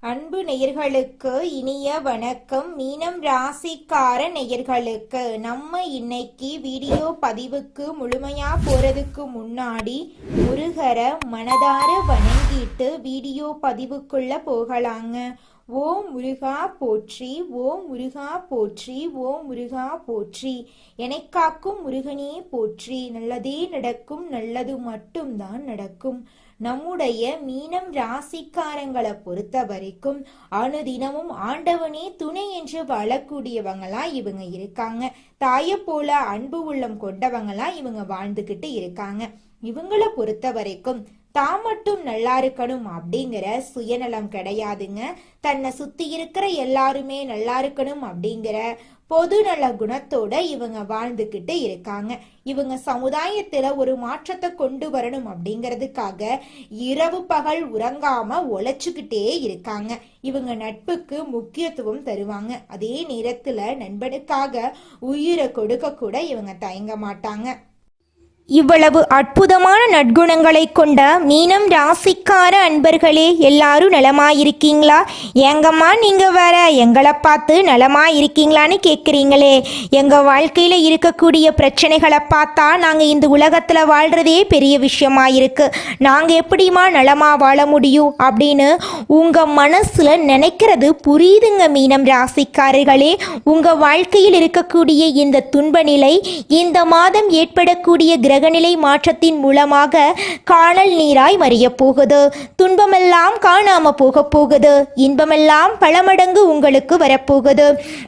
அன்பு நேயர்களுக்கு இனிய வணக்கம். மீனம் ராசிக்கார நேயர்களுக்கு நம்ம இன்னைக்கு வீடியோ பதிவுக்கு முழுமையா போறதுக்கு முன்னாடி முருகரை மனதார வணங்கிட்டு வீடியோ பதிவுக்குள்ள போகலாங்க. ஓம் முருகா போற்றி, ஓம் முருகா போற்றி, ஓம் முருகா போற்றி. எனக்காக்கும் முருகனே போற்றி. நல்லதே நடக்கும், நல்லது மட்டும்தான் நடக்கும். நம்முடைய மீனம் ராசிக்காரங்களை பொறுத்த வரைக்கும் அனுதினமும் ஆண்டவனே துணை என்று வாழக்கூடியவங்களா இவங்க இருக்காங்க. தாயை போல அன்பு உள்ளம் கொண்டவங்களா இவங்க வாழ்ந்துகிட்டு இருக்காங்க. இவங்களை பொறுத்த வரைக்கும் தான் மட்டும் நல்லா இருக்கணும் அப்படிங்கிற சுயநலம் கிடையாதுங்க. தன்னை சுத்தி இருக்கிற எல்லாருமே நல்லா இருக்கணும் அப்படிங்கிற பொது நல குணத்தோட இவங்க வாழ்ந்துகிட்டு இருக்காங்க. இவங்க சமுதாயத்துல ஒரு மாற்றத்தை கொண்டு வரணும் அப்படிங்கிறதுக்காக இரவு பகல் உறங்காம உழைச்சுக்கிட்டே இருக்காங்க. இவங்க நட்புக்கு முக்கியத்துவம் தருவாங்க. அதே நேரத்துல நண்பனுக்காக உயிரை கொடுக்க கூட இவங்க தயங்க மாட்டாங்க. இவ்வளவு அற்புதமான நற்குணங்களை கொண்ட மீனம் ராசிக்கார அன்பர்களே, எல்லாரும் நலமாயிருக்கீங்களா? ஏங்கம்மா நீங்க வேற எங்களை பார்த்து நலமாயிருக்கீங்களான்னு கேட்குறீங்களே. எங்க வாழ்க்கையில இருக்கக்கூடிய பிரச்சனைகளை பார்த்தா நாங்க இந்த உலகத்துல வாழ்றதே பெரிய விஷயமா இருக்கு. நாங்க எப்படிமா நலமா வாழ முடியும் அப்படின்னு உங்க மனசுல நினைக்கிறது புரியுதுங்க மீனம் ராசிக்காரர்களே. உங்க வாழ்க்கையில் இருக்கக்கூடிய இந்த துன்ப நிலை இந்த மாதம் ஏற்படக்கூடிய கிரகநிலை மாற்றத்தின் மூலமாக காணல் நீராய் மறிய போகுது. துன்பமெல்லாம் காணாம போக போகுது. இன்பமெல்லாம் பல மடங்கு உங்களுக்கு வரப்போகுது.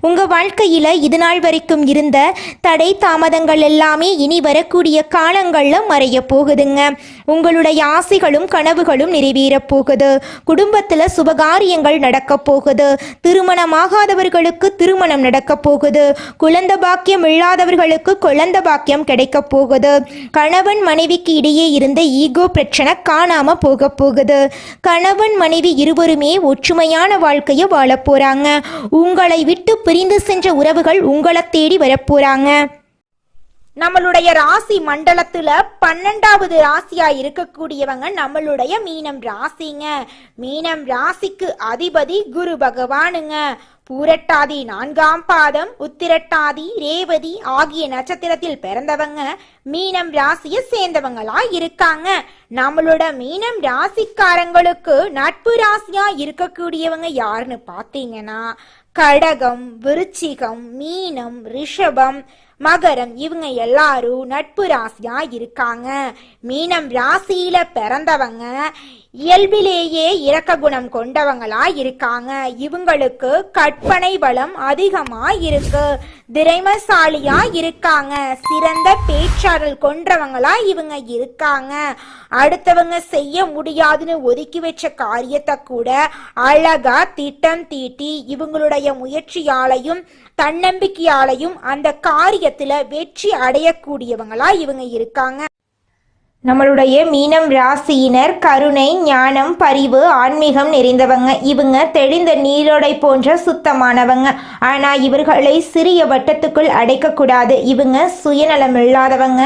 உங்க வாழ்க்கையில இது நாள் வரைக்கும் இருந்த தடை தாமதங்கள் எல்லாமே இனி வரக்கூடிய காலங்கள்ல மறைய போகுதுங்க. உங்களுடைய ஆசைகளும் கனவுகளும் நிறைவேற போகுது. குடும்பத்துல சுபகாரியங்கள் நடக்க போகுது. திருமணமாகாதவர்களுக்கு திருமணம் நடக்க போகுது. குழந்தை பாக்கியம் இல்லாதவர்களுக்கு குழந்தை பாக்கியம் கிடைக்க போகுது. கணவன் மனைவிக்கு இடையே இருந்த ஈகோ பிரச்சனை காணாம போக போகுது. கணவன் மனைவி இருவருமே ஒற்றுமையான வாழ்க்கையை வாழ போறாங்க. உங்களை விட்டு பிரிந்து சென்ற உறவுகள் உங்களை தேடி வரப்போறாங்க. நம்மளுடைய ராசி மண்டலத்துல 12வது ராசியா இருக்கக்கூடியவங்க நம்மளுடைய மீனம் ராசிங்க. மீனம் ராசிக்கு அதிபதி குரு பகவானுங்க. பூரட்டாதி 4ஆம் பாதம், உத்திரட்டாதி, ரேவதி ஆகிய நட்சத்திரத்தில் பிறந்தவங்க மீனம் ராசியை சேர்ந்தவங்களா இருக்காங்க. நம்மளோட மீனம் ராசிக்காரங்களுக்கு நட்பு ராசியா இருக்கக்கூடியவங்க யாருன்னு பாத்தீங்கன்னா கடகம், விருச்சிகம், மீனம், ரிஷபம், மகரம் இவங்க எல்லாரும் நட்பு ராசியா இருக்காங்க. மீனம் ராசியில பிறந்தவங்க இயல்பிலேயே இரக்க குணம் கொண்டவங்களா இருக்காங்க. இவங்களுக்கு கற்பனை பலம் அதிகமா இருக்கு. திறமைசாலியா இருக்காங்க. சிறந்த பேச்சாற்றல் கொண்டவங்களா இவங்க இருக்காங்க. அடுத்தவங்க செய்ய முடியாதுன்னு ஒதுக்கி வச்ச காரியத்தை கூட அழகா திட்டம் தீட்டி இவங்களுடைய முயற்சியாலையும் தன்னம்பிக்கையாலையும் அந்த காரியத்துல வெற்றி அடையக்கூடியவங்களா இவங்க இருக்காங்க. நம்மளுடைய மீனம் ராசியினர் கருணை, ஞானம், பரிவு, ஆன்மீகம் நிறைந்தவங்க. இவங்க தெளிந்த நீரோடை போன்ற சுத்தமானவங்க. ஆனா இவர்களை சிறிய வட்டத்துக்குள் அடைக்கக்கூடாது. இவங்க சுயநலம் இல்லாதவங்க,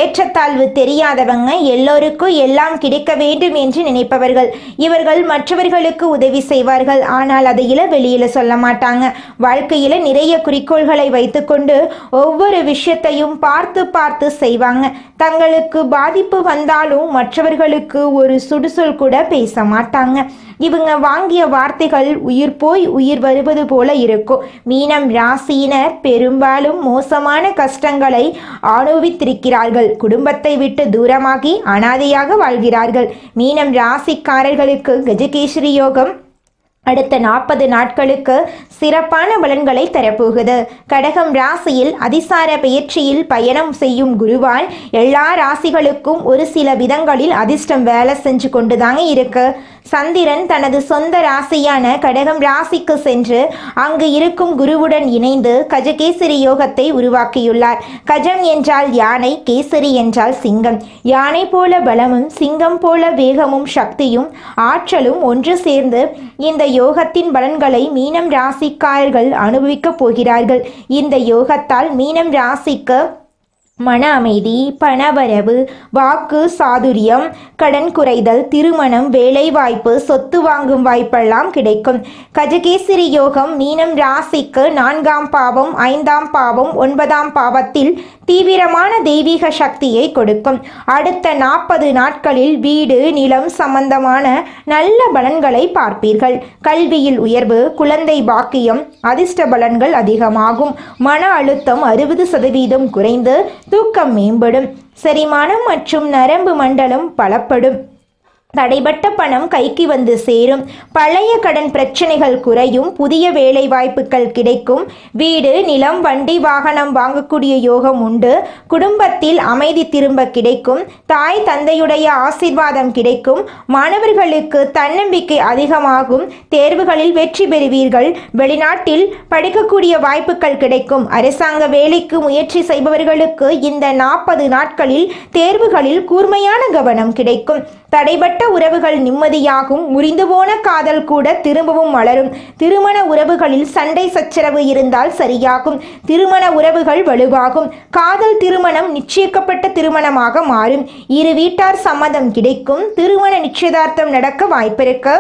ஏற்றத்தாழ்வு தெரியாதவங்க, எல்லோருக்கும் எல்லாம் கிடைக்க வேண்டும் என்று நினைப்பவர்கள். இவர்கள் மற்றவர்களுக்கு உதவி செய்வார்கள். ஆனால் அதை வெளியில சொல்ல மாட்டாங்க. வாழ்க்கையில நிறைய குறிக்கோள்களை வைத்துக்கொண்டு ஒவ்வொரு விஷயத்தையும் பார்த்து பார்த்து செய்வாங்க. தங்களுக்கு பாதிப்பு வந்தாலும் மற்றவர்களுக்கு ஒரு சுடுசொல் கூட பேச மாட்டாங்க. இவங்க வாங்கிய வார்த்தைகள் உயிர் போய் உயிர் வருவது போல இருக்கும். மீனம் ராசியினர் பெரும்பாலும் மோசமான கஷ்டங்களை அனுபவித்திருக்கிறார்கள். குடும்பத்தை விட்டு தூரமாகி அனாதையாக வாழ்கிறார்கள். மீனம் ராசிக்காரர்களுக்கு கஜகேசரி யோகம் அடுத்த 40 நாட்களுக்கு சிறப்பான பலன்களை தரப்போகுது. கடகம் ராசியில் அதிசார பயிற்சியில் பயணம் செய்யும் குருவால் எல்லா ராசிகளுக்கும் ஒரு சில விதங்களில் அதிர்ஷ்டம் வேலை செஞ்சு கொண்டுதாங்க இருக்கு. சந்திரன் தனது சொந்த ராசியான கடகம் ராசிக்கு சென்று அங்கு இருக்கும் குருவுடன் இணைந்து கஜகேசரி யோகத்தை உருவாக்கியுள்ளார். கஜம் என்றால் யானை, கேசரி என்றால் சிங்கம். யானை போல பலமும் சிங்கம் போல வேகமும் சக்தியும் ஆற்றலும் ஒன்று சேர்ந்து இந்த யோகத்தின் பலன்களை மீனம் ராசிக்காரர்கள் அனுபவிக்க போகிறார்கள். இந்த யோகத்தால் மீனம் ராசிக்கு மன அமைதி, பணவரவு, வாக்கு சாதுரியம், கடன் குறைதல், திருமணம், வேலைவாய்ப்பு, சொத்து வாங்கும் வாய்ப்பெல்லாம் கிடைக்கும். கஜகேசரி யோகம் மீனம் ராசிக்கு 4ஆம் பாவம், 5ஆம் பாவம், 9ஆம் பாவத்தில் தீவிரமான தெய்வீக சக்தியை கொடுக்கும். அடுத்த 40 நாட்களில் வீடு, நிலம் சம்பந்தமான நல்ல பலன்களை பார்ப்பீர்கள். கல்வியில் உயர்வு, குழந்தை பாக்கியம், அதிர்ஷ்ட பலன்கள் அதிகமாகும். மன அழுத்தம் 60% குறைந்து தூக்கம் மேம்படும். செரிமானம் மற்றும் நரம்பு மண்டலம் பலப்படும். தடைபட்ட பணம் கைக்கு வந்து சேரும். பழைய கடன் பிரச்சனைகள் குறையும். புதிய வேலை வாய்ப்புகள் கிடைக்கும். வீடு, நிலம், வண்டி, வாகனம் வாங்கக்கூடிய யோகம் உண்டு. குடும்பத்தில் அமைதி திரும்ப கிடைக்கும். தாய் தந்தையுடைய ஆசீர்வாதம் கிடைக்கும். மாணவர்களுக்கு தன்னம்பிக்கை அதிகமாகும். தேர்வுகளில் வெற்றி பெறுவீர்கள். வெளிநாட்டில் படிக்கக்கூடிய வாய்ப்புகள் கிடைக்கும். அரசாங்க வேலைக்கு முயற்சி செய்பவர்களுக்கு இந்த 40 நாட்களில் தேர்வுகளில் கூர்மையான கவனம் கிடைக்கும். தடைபட்ட உறவுகள் நிம்மதியாகும். முறிந்து போன காதல் கூட திரும்பவும் மலரும். திருமண உறவுகளில் சண்டை சச்சரவு இருந்தால் சரியாகும். திருமண உறவுகள் வலுவாகும். காதல் திருமணம் நிச்சயிக்கப்பட்ட திருமணமாக மாறும். இரு வீட்டார் சம்மதம் கிடைக்கும். திருமண நிச்சயதார்த்தம் நடக்க வாய்ப்பிருக்கு.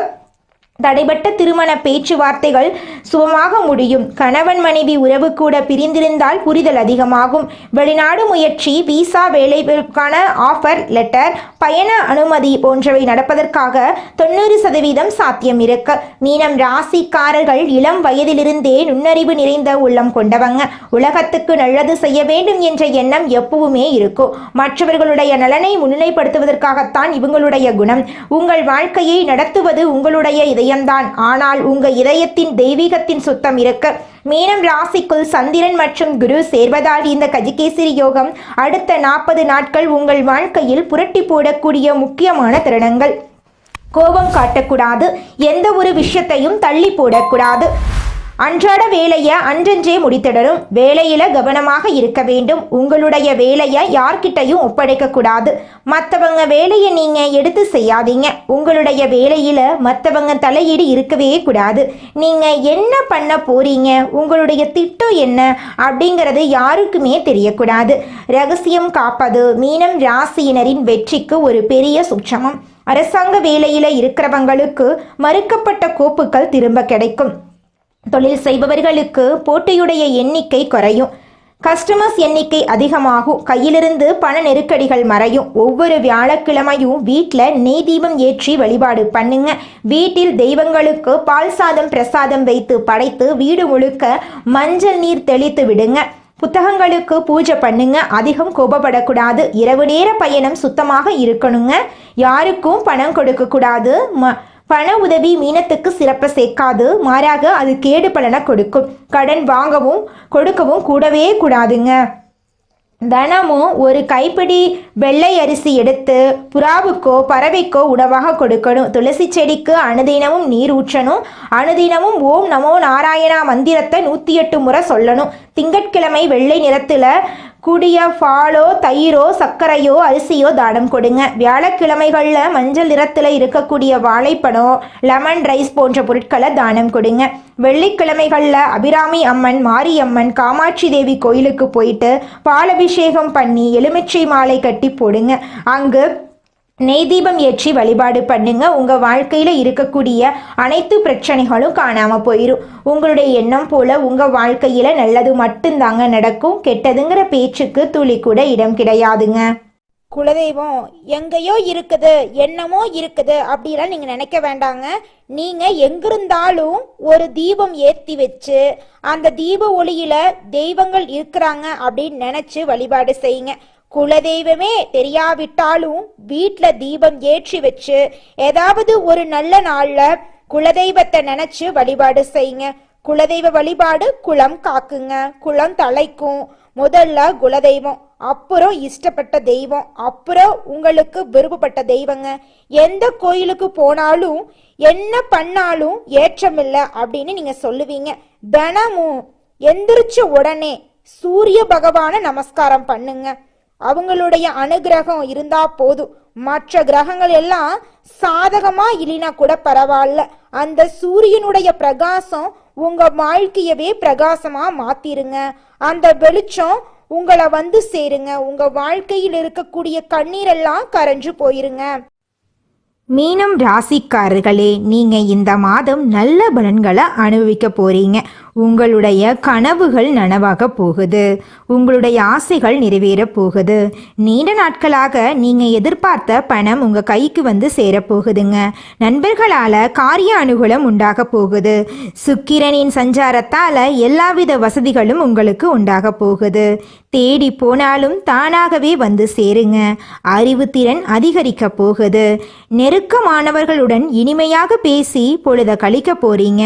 தடைபட்ட திருமண பேச்சுவார்த்தைகள் சுபமாக முடியும். கணவன் மனைவி உறவு கூட பிரிந்திருந்தால் புரிதல் அதிகமாகும். வெளிநாடு முயற்சி, விசா, வேலைக்கான ஆஃபர் லெட்டர், பயண அனுமதி போன்றவை நடப்பதற்காக 90% சாத்தியம் இருக்கு. மீனம் ராசிக்காரர்கள் இளம் வயதிலிருந்தே நுண்ணறிவு நிறைந்த உள்ளம் கொண்டவங்க. உலகத்துக்கு நல்லது செய்ய வேண்டும் என்ற எண்ணம் எப்பவுமே இருக்கும். மற்றவர்களுடைய நலனை முன்னிலைப்படுத்துவதற்காகத்தான் இவங்களுடைய குணம். உங்கள் வாழ்க்கையை நடத்துவது உங்களுடைய இதயம்தான். ஆனால் உங்க இதயத்தின் தெய்வீகத்தின் சுத்தம் இருக்கு. மீனம் ராசிக்குள் சந்திரன் மற்றும் குரு சேர்வதால் இந்த கஜகேசரி யோகம் அடுத்த 40 நாட்கள் உங்கள் வாழ்க்கையில் புரட்டி போடக்கூடிய முக்கியமான தருணங்கள். கோபம் காட்டக்கூடாது. எந்த ஒரு விஷயத்தையும் தள்ளி போடக்கூடாது. அன்றாட வேலையை அன்றன்றே முடித்திடணும். வேலையில கவனமாக இருக்க வேண்டும். உங்களுடைய வேலையை யார்கிட்டையும் ஒப்படைக்க கூடாது. மற்றவங்க வேலையை நீங்க எடுத்து செய்யாதீங்க. உங்களுடைய வேலையில மற்றவங்க தலையீடு இருக்கவே கூடாது. நீங்க என்ன பண்ண போறீங்க, உங்களுடைய திட்டம் என்ன அப்படிங்கிறது யாருக்குமே தெரியக்கூடாது. ரகசியம் காப்பது மீனம் ராசியினரின் வெற்றிக்கு ஒரு பெரிய சூட்சமம். அரசாங்க வேலையில இருக்கிறவங்களுக்கு மறுக்கப்பட்ட கோப்புகள் திரும்ப கிடைக்கும். தொழில் செய்பவர்களுக்கு போட்டியுடைய எண்ணிக்கை குறையும். கஸ்டமர்ஸ் எண்ணிக்கை அதிகமாகும். கையிலிருந்து பண நெருக்கடிகள் மறையும். ஒவ்வொரு வியாழக்கிழமையும் வீட்டில் நெய் தீபம் ஏற்றி வழிபாடு பண்ணுங்க. வீட்டில் தெய்வங்களுக்கு பால் சாதம் பிரசாதம் வைத்து படைத்து வீடு முழுக்க மஞ்சள் நீர் தெளித்து விடுங்க. புத்தகங்களுக்கு பூஜை பண்ணுங்க. அதிகம் கோபப்படக்கூடாது. இரவு நேர பயணம் சுத்தமாக இருக்கணுங்க. யாருக்கும் பணம் கொடுக்க கூடாது. பண உதவி மீனத்துக்கு சிறப்பை சேர்க்காது. மாறாக அது கேடு பலனை கொடுக்கும். கடன் வாங்கவும் கொடுக்கவும் கூடவே கூடாதுங்க. தினமும் ஒரு கைப்பிடி வெள்ளை அரிசி எடுத்து புறாவுக்கோ பறவைக்கோ உணவாக கொடுக்கணும். துளசி செடிக்கு அனுதினமும் நீர் ஊற்றணும். அனுதினமும் ஓம் நமோ நாராயணா மந்திரத்தை 108 முறை சொல்லணும். திங்கட்கிழமை வெள்ளை நிறத்தில் கூடிய பாலோ தயிரோ சர்க்கரையோ அரிசியோ தானம் கொடுங்க. வியாழக்கிழமைகளில் மஞ்சள் நிறத்தில் இருக்கக்கூடிய வாழைப்பழம், லெமன் ரைஸ் போன்ற பொருட்களை தானம் கொடுங்க. வெள்ளிக்கிழமைகளில் அபிராமி அம்மன், மாரியம்மன், காமாட்சி தேவி கோயிலுக்கு போயிட்டு பாலபிஷேகம் பண்ணி எலுமிச்சை மாலை கட்டி போடுங்க. அங்கு நெய் தீபம் ஏற்றி வழிபாடு பண்ணுங்க. உங்க வாழ்க்கையில இருக்கக்கூடிய அனைத்து பிரச்சனைகளும் காணாம போயிடும். உங்களுடைய எண்ணம் போல உங்க வாழ்க்கையில நல்லது மட்டும்தாங்க நடக்கும். கெட்டதுங்கிற பேச்சுக்கு துளி கூட இடம் கிடையாதுங்க. குலதெய்வம் எங்கேயோ இருக்குது, என்னமோ இருக்குது அப்படிலாம் நீங்க நினைக்க வேண்டாங்க. நீங்க எங்கிருந்தாலும் ஒரு தீபம் ஏற்றி வச்சு அந்த தீப ஒளியில தெய்வங்கள் இருக்கிறாங்க அப்படின்னு நினைச்சு வழிபாடு செய்யுங்க. குலதெய்வமே தெரியாவிட்டாலும் வீட்டுல தீபம் ஏற்றி வச்சு ஏதாவது ஒரு நல்ல நாள்ல குலதெய்வத்தை நினைச்சு வழிபாடு செய்யுங்க. குலதெய்வ வழிபாடு குலம் காக்குங்க, குலம் தலைக்கும். முதல்ல குலதெய்வம், அப்புறம் இஷ்டப்பட்ட தெய்வம், அப்புறம் உங்களுக்கு விருப்பப்பட்ட தெய்வங்க. எந்த கோயிலுக்கு போனாலும் என்ன பண்ணாலும் ஏற்றமில்லை அப்படின்னு நீங்க சொல்லுவீங்க. தினமும் எந்திரிச்ச உடனே சூரிய பகவான நமஸ்காரம் பண்ணுங்க. அவங்களுடைய அனுகிரகம் இருந்தா போதும். மற்ற கிரகங்கள் எல்லாம் சாதகமா இல்லைனா கூட பரவாயில்ல. அந்த சூரியனுடைய பிரகாசம் உங்க வாழ்க்கையவே பிரகாசமா மாத்திருங்க. அந்த வெளிச்சம் உங்களை வந்து சேருங்க. உங்க வாழ்க்கையில் இருக்கக்கூடிய கண்ணீரெல்லாம் கரைஞ்சு போயிருங்க. மீனம் ராசிக்காரர்களே, நீங்க இந்த மாதம் நல்ல பலன்களை அனுபவிக்க போறீங்க. உங்களுடைய கனவுகள் நனவாக போகுது. உங்களுடைய ஆசைகள் நிறைவேற போகுது. நீண்ட நாட்களாக நீங்க எதிர்பார்த்த பணம் உங்க கைக்கு வந்து சேரப்போகுதுங்க. நண்பர்களால காரிய அனுகூலம் உண்டாக போகுது. சுக்கிரனின் சஞ்சாரத்தால எல்லாவித வசதிகளும் உங்களுக்கு உண்டாக போகுது. தேடி போனாலும் தானாகவே வந்து சேருங்க. அறிவுத்திறன் அதிகரிக்க போகுது. நெருக்கமானவர்களுடன் இனிமையாக பேசி பொழுத கழிக்க போறீங்க.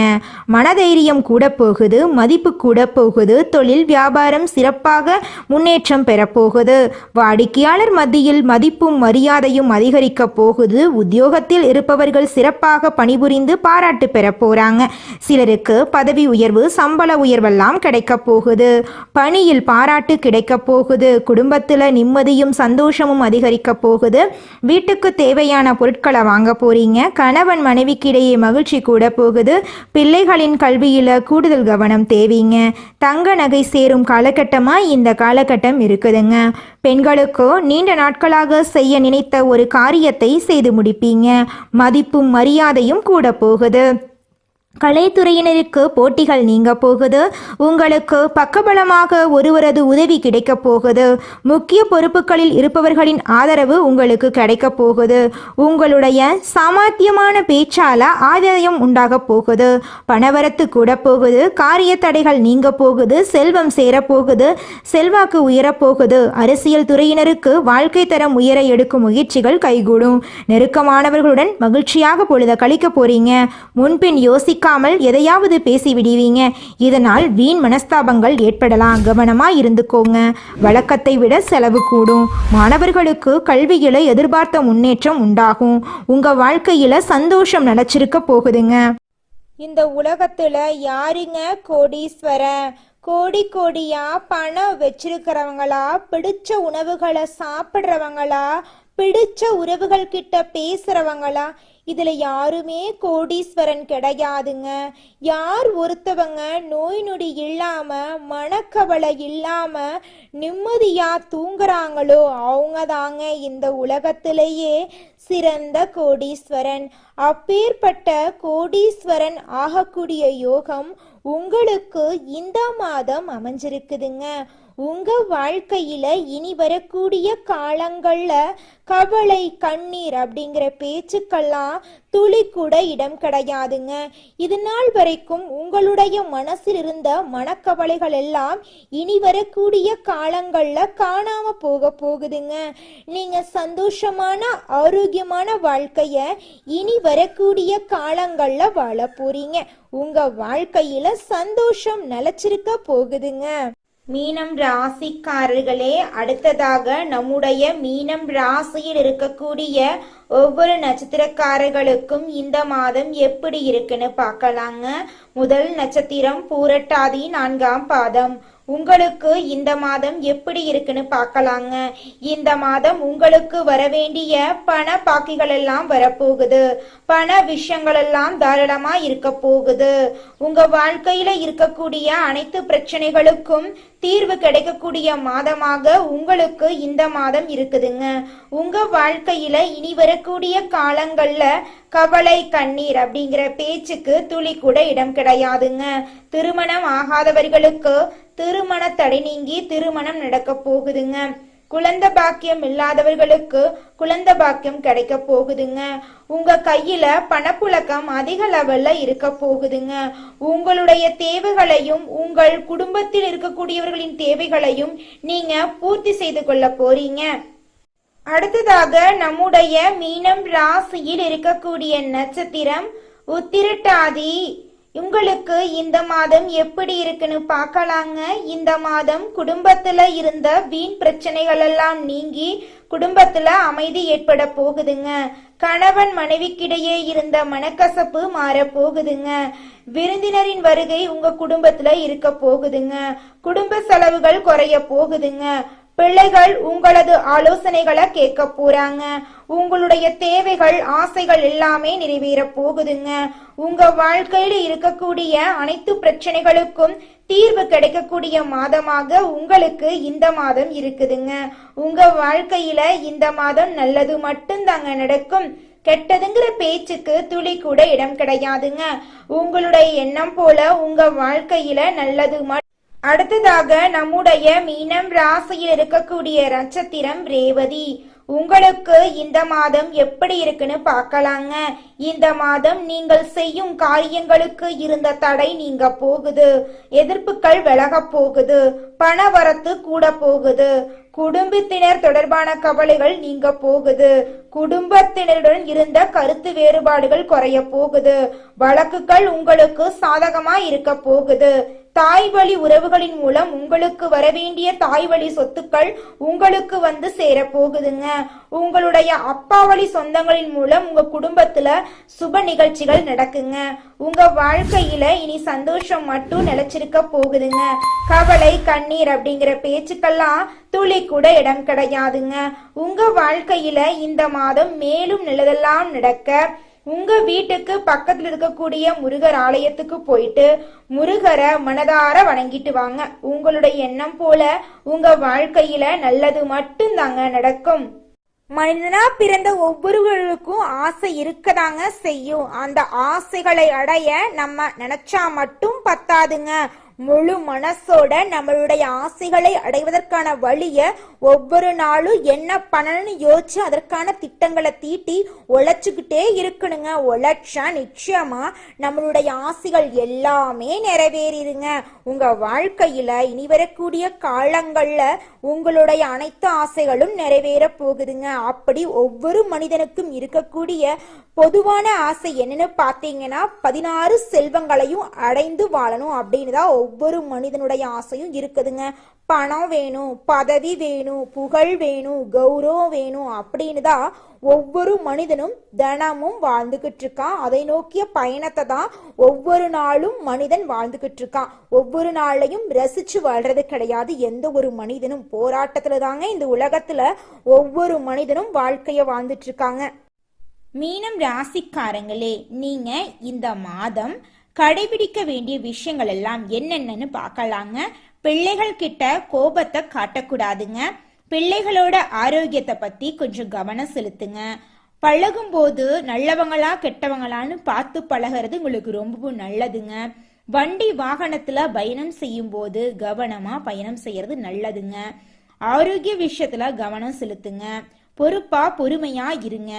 மனதைரியம் கூட போகுது. மதிப்பு கூட போகுது. தொழில் வியாபாரம் சிறப்பாக முன்னேற்றம் பெறப்போகுது. வாடிக்கையாளர் மத்தியில் மதிப்பும் மரியாதையும் அதிகரிக்க போகுது. உத்தியோகத்தில் இருப்பவர்கள் சிறப்பாக பணிபுரிந்து பாராட்டு பெற போறாங்க. சிலருக்கு பதவி உயர்வு, சம்பள உயர்வெல்லாம் கிடைக்க போகுது. பணியில் பாராட்டு கிடைக்க போகுது. குடும்பத்தில் நிம்மதியும் சந்தோஷமும் அதிகரிக்க போகுது. வீட்டுக்கு தேவையான பொருட்களை வாங்க போறீங்க. கணவன் மனைவிக்கிடையே மகிழ்ச்சி கூட போகுது. பிள்ளைகளின் கல்வியில கூடுதல் கவனம் தேவைங்க. தங்க நகை சேரும் காலகட்டமா இந்த காலகட்டம் இருக்குதுங்க. பெண்களுக்கு நீண்ட நாட்களாக செய்ய நினைத்த ஒரு காரியத்தை செய்து முடிப்பீங்க. மதிப்பும் மரியாதையும் கூட போகுது. கலைத்துறையினருக்கு போட்டிகள் நீங்க போகுது. உங்களுக்கு பக்கபலமாக ஒருவரது உதவி கிடைக்க போகுது. முக்கிய பொறுப்புகளில் இருப்பவர்களின் ஆதரவு உங்களுக்கு கிடைக்க போகுது. உங்களுடைய சாமர்த்தியமான பேச்சால ஆதாயம் உண்டாக போகுது. பணவரத்து கூட போகுது. காரிய தடைகள் நீங்க போகுது. செல்வம் சேரப்போகுது. செல்வாக்கு உயரப்போகுது. அரசியல் துறையினருக்கு வாழ்க்கை தரம் உயர எடுக்கும் முயற்சிகள் கைகூடும். நெருக்கமானவர்களுடன் மகிழ்ச்சியாக பொழுத கழிக்க போறீங்க. முன்பின் யோசிக்காமல் எதையாவது பேசி விடுவீங்க. இதனால் வீண் மனஸ்தாபங்கள் ஏற்படலாம். கவனமா இருந்துக்கோங்க. வழக்கத்தை விட செலவு கூடும். மாணவர்களுக்கு கல்வியில எதிர்பார்த்த முன்னேற்றம் உண்டாகும். உங்க வாழ்க்கையில சந்தோஷம் நிலைச்சிருக்க போகுதுங்க. இந்த உலகத்துல யாருங்க கோடீஸ்வரன்? கோடி கோடியா பணம் வச்சிருக்கிறவங்களா, பிடிச்ச உணவுகளை சாப்பிட்றவங்களா, பிடிச்ச உறவுகள் கிட்ட பேசுறவங்களா? இதுல யாருமே கோடீஸ்வரன் கிடையாதுங்க. யார் ஒருத்தவங்க நோய் நொடி இல்லாம, மனக்கவலை இல்லாம நிம்மதியா தூங்குறாங்களோ அவங்க தாங்க இந்த உலகத்திலேயே சிறந்த கோடீஸ்வரன். அப்பேற்பட்ட கோடீஸ்வரன் ஆகக்கூடிய யோகம் உங்களுக்கு இந்த மாதம் அமைஞ்சிருக்குதுங்க. உங்க வாழ்க்கையில இனி வரக்கூடிய காலங்கள்ல கவலை, கண்ணீர் அப்படிங்கிற பேச்சுக்கெல்லாம் துளி கூட இடம் கிடையாதுங்க. இது நாள் வரைக்கும் உங்களுடைய மனசில் இருந்த மனக்கவலைகள் எல்லாம் இனி வரக்கூடிய காலங்கள்ல காணாம போகுதுங்க. நீங்க சந்தோஷமான ஆரோக்கியமான வாழ்க்கைய இனி வரக்கூடிய காலங்கள்ல வாழ போறீங்க. உங்க வாழ்க்கையில சந்தோஷம் நிலைச்சிருக்க போகுதுங்க. மீனம் ராசிக்காரர்களே, அடுத்ததாக நம்முடைய மீனம் ராசியில் இருக்கக்கூடிய ஒவ்வொரு நட்சத்திரக்காரர்களுக்கும் இந்த மாதம் எப்படி இருக்குன்னு பார்க்கலாங்க. முதல் நட்சத்திரம் பூரட்டாதி 4ஆம் பாதம். உங்களுக்கு இந்த மாதம் எப்படி இருக்குன்னு பார்க்கலாங்க. இந்த மாதம் உங்களுக்கு வரவேண்டிய பண பாக்கிகள் எல்லாம் வரப்போகுது. பண விஷயங்கள் எல்லாம் தாராளமா இருக்க போகுது. உங்க வாழ்க்கையில இருக்கக்கூடிய அனைத்து பிரச்சனைகளுக்கும் தீர்வு கிடைக்கக்கூடிய மாதமாக உங்களுக்கு இந்த மாதம் இருக்குதுங்க. உங்க வாழ்க்கையில இனி வரக்கூடிய காலங்கள்ல கவலை, கண்ணீர் அப்படிங்கிற பேச்சுக்கு துளி கூட இடம் கிடையாதுங்க. திருமணம் ஆகாதவர்களுக்கு திருமண தடை நீங்கி திருமணம் நடக்க போகுதுங்க. குழந்தை பாக்கியம் இல்லாதவர்களுக்கு குழந்தை பாக்கியம் கிடைக்க போகுதுங்க. உங்க கையில பணப்புழக்கம் அதிக லெவல்ல இருக்க போகுதுங்க. உங்களுடைய தேவைகளையும் உங்கள் குடும்பத்தில் இருக்கக்கூடியவர்களின் தேவைகளையும் நீங்க பூர்த்தி செய்து கொள்ள போறீங்க. அடுத்ததாக நம்முடைய மீனம் ராசியில் இருக்கக்கூடிய நட்சத்திரம் உத்திரட்டாதி. உங்களுக்கு இந்த மாதம் எப்படி இருக்குன்னு பார்க்கலாங்க. இந்த மாதம் குடும்பத்துல இருந்த வீண் பிரச்சனைகள் எல்லாம் நீங்கி குடும்பத்துல அமைதி ஏற்பட போகுதுங்க. கணவன் மனைவிக்கிடையே இருந்த மனக்கசப்பு மாற போகுதுங்க. விருந்தினரின் வருகை உங்க குடும்பத்துல இருக்க போகுதுங்க. குடும்ப செலவுகள் குறைய போகுதுங்க. பிள்ளைகள் உங்களது ஆலோசனைகளை கேட்க போறாங்க. உங்களுடைய தேவைகள் ஆசைகள் எல்லாமே நிறைவேற போகுதுங்க. உங்க வாழ்க்கையில இருக்கக்கூடிய அனைத்து பிரச்சனைகளுக்கும் தீர்வு கிடைக்கக்கூடிய மாதமாக உங்களுக்கு இந்த மாதம் இருக்குதுங்க. உங்க வாழ்க்கையில இந்த மாதம் நல்லது மட்டும்தாங்க நடக்கும். கெட்டதுங்கிற பேச்சுக்கு துளி கூட இடம் கிடையாதுங்க. உங்களுடைய எண்ணம் போல உங்க வாழ்க்கையில நல்லது அடுத்ததாக நம்முடைய மீனம் ராசியில் இருக்கக்கூடிய நட்சத்திரம் ரேவதி. உங்களுக்கு இந்த மாதம் எப்படி இருக்குன்னு பார்க்கலாங்க. இந்த மாதம் நீங்கள் செய்யும் காரியங்களுக்கு இருந்த தடை நீங்க போகுது. எதிர்ப்புகள் விலக போகுது. பண வரத்து கூட போகுது. குடும்பத்தினர் தொடர்பான கவலைகள் நீங்க போகுது. குடும்பத்தினருடன் இருந்த கருத்து வேறுபாடுகள் குறைய போகுது. வழக்குகள் உங்களுக்கு சாதகமா இருக்க போகுது. தாய் வழி உறவுகளின் மூலம் உங்களுக்கு வரவேண்டிய தாய் வழி சொத்துக்கள் உங்களுக்கு வந்து சேர போகுதுங்க. உங்களுடைய அப்பா வழி சொந்தங்களின் மூலம் உங்க குடும்பத்துல சுப நிகழ்ச்சிகள் நடக்குங்க. உங்க வாழ்க்கையில இனி சந்தோஷம் மட்டும் நிலைச்சிருக்க போகுதுங்க. கவலை கண்ணீர் அப்படிங்கிற பேச்சுக்கெல்லாம் துளி கூட இடம் கிடையாதுங்க. உங்க வாழ்க்கையில இந்த மாதம் மேலும் நல்லதெல்லாம் நடக்க உங்க வீட்டுக்கு பக்கத்துல இருக்கக்கூடிய முருகர் ஆலயத்துக்கு போயிட்டு முருகரை மனதார வணங்கிட்டு வாங்க. உங்களுடைய எண்ணம் போல உங்க வாழ்க்கையில நல்லது மட்டும்தாங்க நடக்கும். மனிதனா பிறந்த ஒவ்வொருவருக்கும் ஆசை இருக்கதாங்க செய்யும். அந்த ஆசைகளை அடைய நம்ம நினைச்சா மட்டும் பத்தாதுங்க. முழு மனசோட நம்மளுடைய ஆசைகளை அடைவதற்கான வழிய ஒவ்வொரு நாளும் என்ன பண்ணணும்னு யோசிச்சு அதற்கான திட்டங்களை தீட்டி உழைச்சுக்கிட்டே இருக்கணுங்க. உழைச்சா நிச்சயமா நம்மளுடைய ஆசைகள் எல்லாமே நிறைவேறிடுங்க. உங்க வாழ்க்கையில இனி வரக்கூடிய காலங்கள்ல உங்களுடைய அனைத்து ஆசைகளும் நிறைவேற போகுதுங்க. அப்படி ஒவ்வொரு மனிதனுக்கும் இருக்கக்கூடிய பொதுவான ஆசை என்னன்னு பாத்தீங்கன்னா 16 செல்வங்களையும் அடைந்து வாழணும் அப்படின்னு தான் ஒவ்வொரு மனிதனுடைய ஆசையும் இருக்குதுங்க. பணம் வேணும், பதவி வேணும், புகழ் வேணும், கௌரவம் வேணும் அப்படின்னு தான் ஒவ்வொரு மனிதனும் தினமும் வாழ்ந்துகிட்டு இருக்கான். அதை நோக்கிய பயணத்தை தான் ஒவ்வொரு நாளும் மனிதன் வாழ்ந்துகிட்டு இருக்கான். ஒவ்வொரு நாளையும் ரசிச்சு வாழ்றது கிடையாது. எந்த ஒரு மனிதனும் போராட்டத்துல தாங்க இந்த உலகத்துல ஒவ்வொரு மனிதனும் வாழ்க்கைய வாழ்ந்துட்டு இருக்காங்க. மீனம் ராசிக்காரங்களே, நீங்க இந்த மாதம் கடைபிடிக்க வேண்டிய விஷயங்கள் எல்லாம் என்னென்னு பார்க்கலாங்க. பிள்ளைகள் கிட்ட கோபத்தை காட்டக்கூடாதுங்க. பிள்ளைகளோட ஆரோக்கியத்தை பத்தி கொஞ்சம் கவனம் செலுத்துங்க. பழகும் போது நல்லவங்களா கெட்டவங்களான்னு பார்த்து பழகிறது உங்களுக்கு ரொம்பவும் நல்லதுங்க. வண்டி வாகனத்துல பயணம் செய்யும் போது கவனமா பயணம் செய்யறது நல்லதுங்க. ஆரோக்கிய விஷயத்துல கவனம் செலுத்துங்க. பொறுப்பா பொறுமையா இருங்க.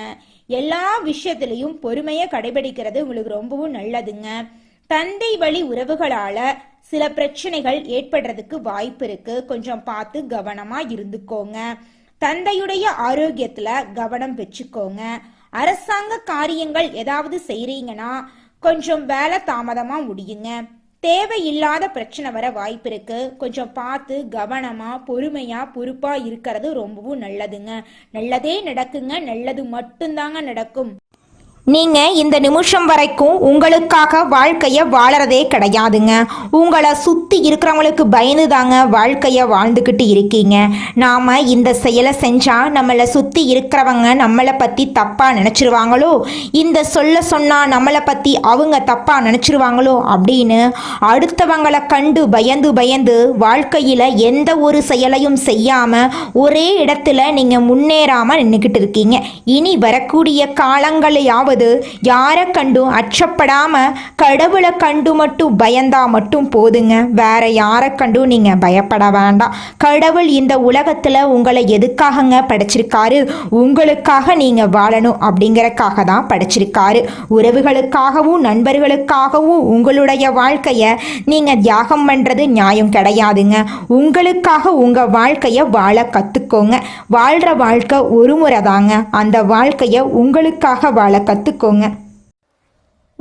எல்லா விஷயத்திலையும் பொறுமையை கடைபிடிக்கிறது உங்களுக்கு ரொம்பவும் நல்லதுங்க. தந்தை வழி உறவுகளால சில பிரச்சனைகள் ஏற்படுறதுக்கு வாய்ப்பு இருக்கு. கொஞ்சம் பார்த்து கவனமா இருந்துக்கோங்க. தந்தையுடைய ஆரோக்கியத்துல கவனம் வச்சுக்கோங்க. அரசாங்க காரியங்கள் ஏதாவது செய்றீங்கன்னா கொஞ்சம் வேலை தாமதமா முடியுங்க. தேவையில்லாத பிரச்சனை வர வாய்ப்பு இருக்கு. கொஞ்சம் பார்த்து கவனமா பொறுமையா பொறுப்பா இருக்கிறது ரொம்பவும் நல்லதுங்க. நல்லதே நடக்குங்க. நல்லது மட்டும்தாங்க நடக்கும். நீங்க இந்த நிமிஷம் வரைக்கும் உங்களுக்காக வாழ்க்கைய வாழறதே கிடையாதுங்க. உங்களை சுத்தி இருக்கிறவங்களுக்கு பயந்து தாங்க வாழ்க்கைய வாழ்ந்துக்கிட்டு இருக்கீங்க. நாம இந்த செயலை செஞ்சா நம்மளை சுத்தி இருக்கிறவங்க நம்மளை பத்தி தப்பா நினைச்சிருவாங்களோ, இந்த சொல்ல சொன்னா நம்மளை பத்தி அவங்க தப்பா நினைச்சிருவாங்களோ அப்படின்னு அடுத்தவங்களை கண்டு பயந்து பயந்து வாழ்க்கையில எந்த ஒரு செயலையும் செய்யாம ஒரே இடத்துல நீங்க முன்னேறாம நின்றுக்கிட்டு இருக்கீங்க. இனி வரக்கூடிய காலங்களையாவது யாரை கண்டும் அச்சப்படாம கடவுளை கண்டு மட்டும் பயந்தா மட்டும் போதுங்க. வேற யாரை கண்டும் நீங்க பயப்பட வேண்டாம். கடவுள் இந்த உலகத்துல உங்களை எதுக்காகங்க படைச்சிருக்காரு? உங்களுக்காக நீங்க வாழணும் அப்படிங்கறக்காக தான் படைச்சிருக்காரு. உறவுகளுக்காகவும் நண்பர்களுக்காகவும் உங்களுடைய வாழ்க்கைய நீங்க தியாகம் பண்றது நியாயம் கிடையாதுங்க. உங்களுக்காக உங்க வாழ்க்கைய வாழ கத்துக்கோங்க. வாழ்ற வாழ்க்கை ஒரு முறை தாங்க. அந்த வாழ்க்கைய உங்களுக்காக வாழ கத்துக்கோங்க.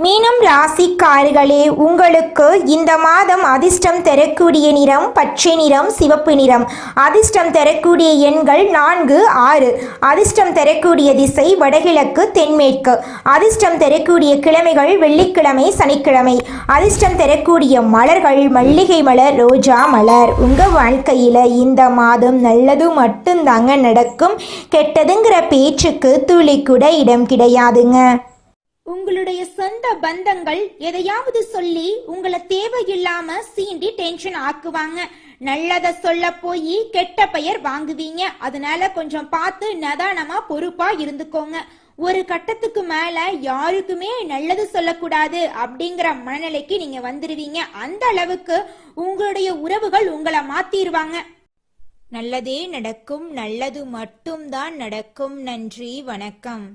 மீனம் ராசிக்காரர்களே, உங்களுக்கு இந்த மாதம் அதிர்ஷ்டம் தரக்கூடிய நிறம் பச்சை நிறம், சிவப்பு நிறம். அதிர்ஷ்டம் தரக்கூடிய எண்கள் 4, 6. அதிர்ஷ்டம் தரக்கூடிய திசை வடகிழக்கு, தென்மேற்கு. அதிர்ஷ்டம் தரக்கூடிய கிழமைகள் வெள்ளிக்கிழமை, சனிக்கிழமை. அதிர்ஷ்டம் தரக்கூடிய மலர்கள் மல்லிகை மலர், ரோஜா மலர். உங்க வாழ்க்கையில இந்த மாதம் நல்லது மட்டும்தாங்க நடக்கும். கெட்டதுங்கிற பேச்சுக்கு துளி கூட இடம் கிடையாதுங்க. உங்களுடைய சொந்த பந்தங்கள் எதையாவது சொல்லி உங்களை தேவையில்லாம சீண்டி டென்ஷன் ஆக்குவாங்க. நல்லத சொல்ல போய் கெட்ட பெயர் வாங்குவீங்க. அதனால கொஞ்சம் பார்த்து நிதானமா பொறுப்பா இருந்துக்கோங்க. ஒரு கட்டத்துக்கு மேல யாருக்குமே நல்லது சொல்லக்கூடாது அப்படிங்கிற மனநிலைக்கு நீங்க வந்துருவீங்க. அந்த அளவுக்கு உங்களுடைய உறவுகள் உங்களை மாத்திருவாங்க. நல்லதே நடக்கும், நல்லது மட்டும்தான் நடக்கும். நன்றி, வணக்கம்.